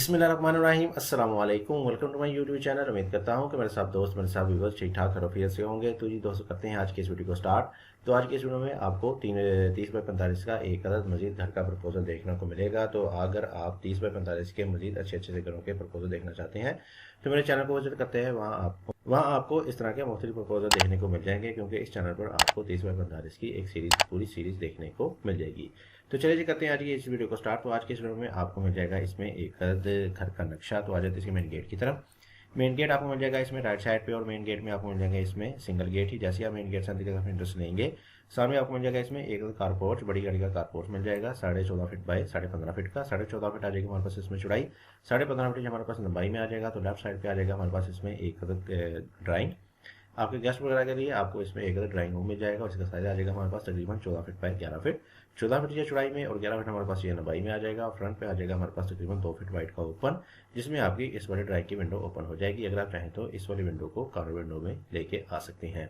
बिस्मिल्लाहिर्रहमानिर्रहीम अस्सलाम वालेकुम। Welcome to my YouTube channel. उम्मीद करता हूँ कि मेरे साथ दोस्त मेरे साथ व्यूअर्स ठीक ठाक खैरियत से होंगे। तो जी दोस्तों, करते हैं आज की इस वीडियो को स्टार्ट। तो आज की इस वीडियो में आपको 30 बाई 45 का एक अदद मजीद घर का प्रपोजल देखने को मिलेगा। तो अगर आप 30 बाई 45 के मजीद अच्छे अच्छे से घरों के प्रपोजल देखना चाहते हैं तो मेरे चैनल को विजिट करते हैं। वहाँ आपको इस तरह के मुख्तलिफ प्रपोजल देखने को मिल जाएंगे, क्योंकि इस चैनल पर आपको 30 बाई 45 की एक सीरीज पूरी सीरीज देखने को मिल जाएगी। तो चलिए जी, करते हैं आज की इस वीडियो को स्टार्ट। तो आज की इस वीडियो में आपको मिल जाएगा इसमें एक घर का नक्शा। तो आ जाते हैं इसके मेन गेट की तरफ। मेन गेट आपको मिल जाएगा इसमें राइट साइड पे, और मेन गेट में आपको मिल जाएगा इसमें सिंगल गेट ही। जैसे आप मेन गेट से अंदर की तरफ इंट्रेस्ट लेंगे, सामने आपको मिल जाएगा इसमें एक कारपोर्च, बड़ी गाड़ी का कारपोर्च मिल जाएगा 14.5 फीट बाय 15.5 फीट का। 14.5 फीट आ जाएगी हमारे पास इसमें चौड़ाई, 15.5 फीट हमारे पास लंबाई में आ जाएगा। तो लेफ्ट साइड पे आ जाएगा हमारे पास इसमें एक ड्राइंग। आपके गेस्ट वगैरह के लिए आपको इसमें एक ड्राइंग रूम मिल जाएगा, और इसका साइज आ जाएगा हमारे पास तकरीबन 14 फीट बाय 11 फीट। 14 फीट ये चौड़ाई में और 11 फीट हमारे पास ये लंबाई में आ जाएगा। और फ्रंट पे आ जाएगा हमारे पास तकरीबन 2 फीट वाइड का ओपन, जिसमें आपकी इस वाले ड्राइंग की विंडो ओपन हो जाएगी। अगर आप चाहें तो इस वाली विंडो को कॉर्नर विंडो में लेके आ सकते हैं।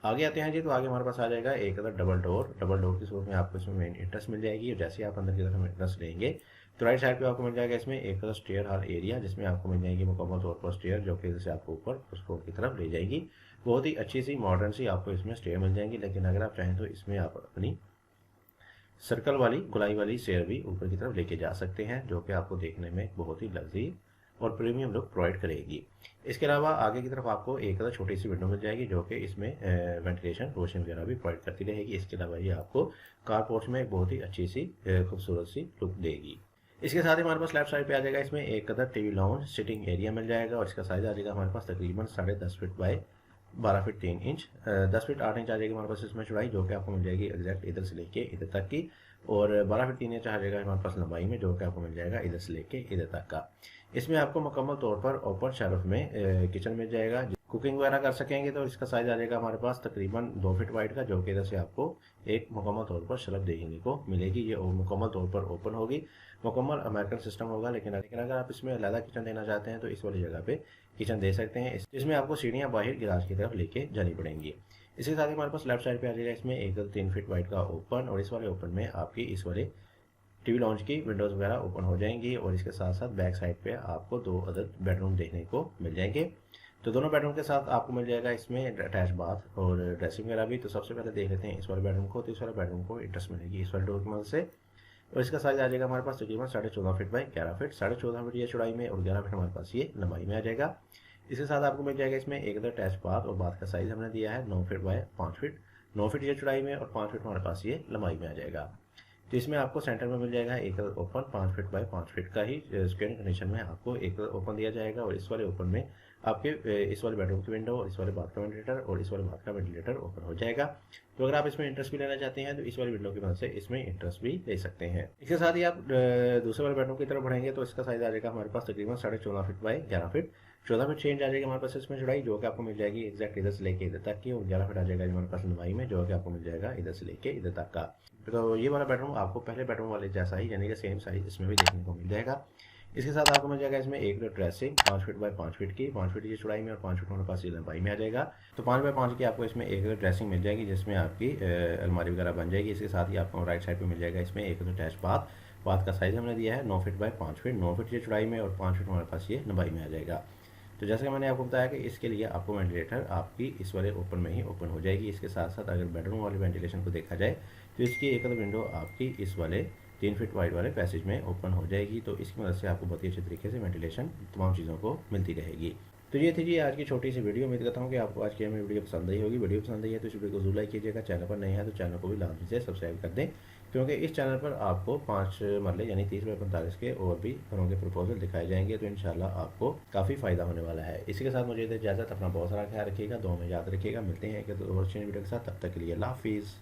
आगे आते हैं जी, तो आगे हमारे पास आ जाएगा एक other double door. Double door की सूरत में आपको इसमें मेन एंट्रेंस मिल जाएगी। और जैसे आप अंदर की तरफ एंट्रेंस लेंगे तो राइट साइड पे आपको मिल जाएगा इसमें एक अदर स्टेयर हॉल एरिया, जिसमें आपको मिल जाएगी मुकम्मल तौर पर स्टेयर, जो कि जैसे आपको ऊपर उस फ्लोर की तरफ ले जाएगी। बहुत ही अच्छी सी मॉडर्न सी आपको इसमें स्टेयर मिल जाएंगी। लेकिन अगर आप चाहें तो इसमें आप अपनी सर्कल वाली गुलाई वाली स्टेयर भी ऊपर की तरफ लेके जा सकते हैं, जो कि आपको देखने में बहुत ही लग्जरी और प्रीमियम लुक प्रोवाइड करेगी। इसके अलावा आगे की तरफ आपको एक अदर छोटी सी विंडो मिल जाएगी, जो कि इसमें वेंटिलेशन रोशनी वगैरह भी प्रोवाइड करती रहेगी। इसके अलावा ये आपको कारपोर्ट में एक बहुत ही अच्छी सी खूबसूरत सी लुक देगी। इसके साथ ही हमारे पास लेफ्ट साइड पे आ जाएगा इसमें एक other TV lounge sitting area मिल जाएगा, और इसका साइज आ जाएगा हमारे पास तकरीबन 10.5 feet by 12 feet 3 inch. 10 feet 8 inch आ जाएगी हमारे पास इसमें चौड़ाई, जो कि आपको मिल जाएगी एग्जैक्ट इधर से लेके इधर तक की। और 12 फीट 3 इंच आ जाएगा हमारे पास लंबाई में, जो कि आपको मिल जाएगा इधर से लेके इधर तक का। इसमें आपको मुकम्मल तौर पर ओपन शेल्फ में किचन मिल जाएगा, कुकिंग वगैरह कर सकेंगे। तो इसका साइज आ जाएगा हमारे पास तकरीबन 2 फीट वाइड का, जो कि इधर से आपको एक मुकम्मल तौर पर शेल्फ देखने को मिलेगी। ये मुकम्मल तौर पर ओपन होगी, मुकम्मल अमेरिकन सिस्टम होगा। लेकिन अगर आप इसमें अलग किचन देना चाहते हैं तो इस वाली जगह पे किचन दे सकते हैं। इसमें आपको सीढ़ियाँ बाहर गिराज की तरफ लेके जानी पड़ेंगी। इसके साथ ही हमारे पास लेफ्ट साइड पे आ जाएगा इसमें एक 3 फीट वाइड का ओपन, और इस वाले ओपन में आपकी इस वाले टीवी लॉन्च की विंडोज़ वगैरह ओपन हो जाएंगी। और इसके साथ साथ बैक साइड पे आपको 2 अदर बेडरूम देखने को मिल जाएंगे। तो दोनों बेडरूम के साथ आपको मिल जाएगा इसमें अटैच बाथ और ड्रेसिंग वगैरह भी। तो सबसे पहले देख लेते हैं इस वाले बेडरूम को। तो इस वाले बेडरूम को इंटरेस्ट मिलेगी इस वाले डोर की मदद से। और इसका साइज आ जाएगा हमारे पास तकरीबन 14.5 फीट बाय 11 फीट। 14.5 फीट ये चौड़ाई में और 11 फीट हमारे पास ये लंबाई में आ जाएगा। इसके साथ आपको मिल जाएगा इसमें एक अदर अटैच बाथ, और बाथ का साइज हमने दिया है 9 फीट बाय 5 फीट। 9 फीट ये चौड़ाई में और 5 फीट हमारे पास ये लंबाई में आ जाएगा। तो इसमें आपको सेंटर में मिल जाएगा एक ओपन 5 फीट बाय 5 फीट का ही स्क्वायर कंडीशन में आपको एक ओपन दिया जाएगा। और इस वाले ओपन में आपके इस वाले बेडरूम की विंडो और इस वाले बाथ का वेंटिलेटर और इस वाले बाथ का वेंटिलेटर ओपन हो जाएगा। तो अगर आप इसमें इंटरेस्ट भी लेना चाहते हैं तो इस वाली विंडो की मदद से इसमें इंटरेस्ट भी ले सकते हैं। इसके साथ ही आप दूसरे वाले बेडरूम की तरफ बढ़ेंगे तो इसका साइज आ जाएगा हमारे पास तकरीबन 14.5 feet by 11 feet. 14 feet change आ जाएगी हमारे पास इसमें चौड़ाई, जो कि आपको मिल जाएगी एग्जैक्ट इधर से लेके इधर तक की। और 11 फीट आ जाएगा हमारे पास लंबाई में, जो कि आपको मिल जाएगा इधर से लेके इधर तक का। तो ये वाला बेडरूम आपको पहले बेडरूम वाले जैसा ही यानी कि सेम साइज इसमें भी देखने को मिल जाएगा। इसके साथ आपको मिल जाएगा इसमें एक ड्रेसिंग 5 फीट बाय 5 फीट की। 5 फीट की चौड़ाई में और 5 फीट हमारे पास ये लंबाई में आ जाएगा। तो 5 बाय 5 की आपको इसमें एक ड्रेसिंग मिल जाएगी, जिसमें आपकी अलमारी वगैरह बन जाएगी। इसके साथ ही आपको राइट साइड पे मिल जाएगा इसमें एक अटैच बाथ। बाथ का साइज हमने दिया है 9 फीट बाय 5 फीट। 9 फीट की चौड़ाई में और 5 फीट हमारे पास ये लंबाई में आ जाएगा। तो जैसे कि मैंने आपको बताया कि इसके लिए आपको वेंटिलेटर आपकी इस वाले ओपन में ही ओपन हो जाएगी। इसके साथ साथ अगर बेडरूम वाले वेंटिलेशन को देखा जाए तो इसकी एक विंडो आपकी इस वाले 3 फीट वाइड वाले पैसेज में ओपन हो जाएगी। तो इसकी मदद से आपको बहुत ही अच्छे तरीके से वेंटिलेशन तमाम चीज़ों को मिलती रहेगी। तो ये थी जी आज की छोटी सी वीडियो। उम्मीद करता हूँ कि आपको आज की हमें वीडियो पसंद आई होगी। वीडियो पसंद आई है तो इस वीडियो को जरूर लाइक कीजिएगा। चैनल पर नए हैं तो चैनल को भी लाजमी से सब्सक्राइब कर दें, क्योंकि इस चैनल पर आपको 5 मरले यानी 30 बाय 45 के और भी घरों के प्रपोजल दिखाए जाएंगे। तो इंशाल्लाह आपको काफ़ी फ़ायदा होने वाला है। इसी के साथ मुझे इजाज़त, अपना बहुत सारा ख्याल रखिएगा, दुआ में याद रखिएगा। मिलते हैं एक और वीडियो के साथ, तब तक के लिए अल्लाह हाफिज़।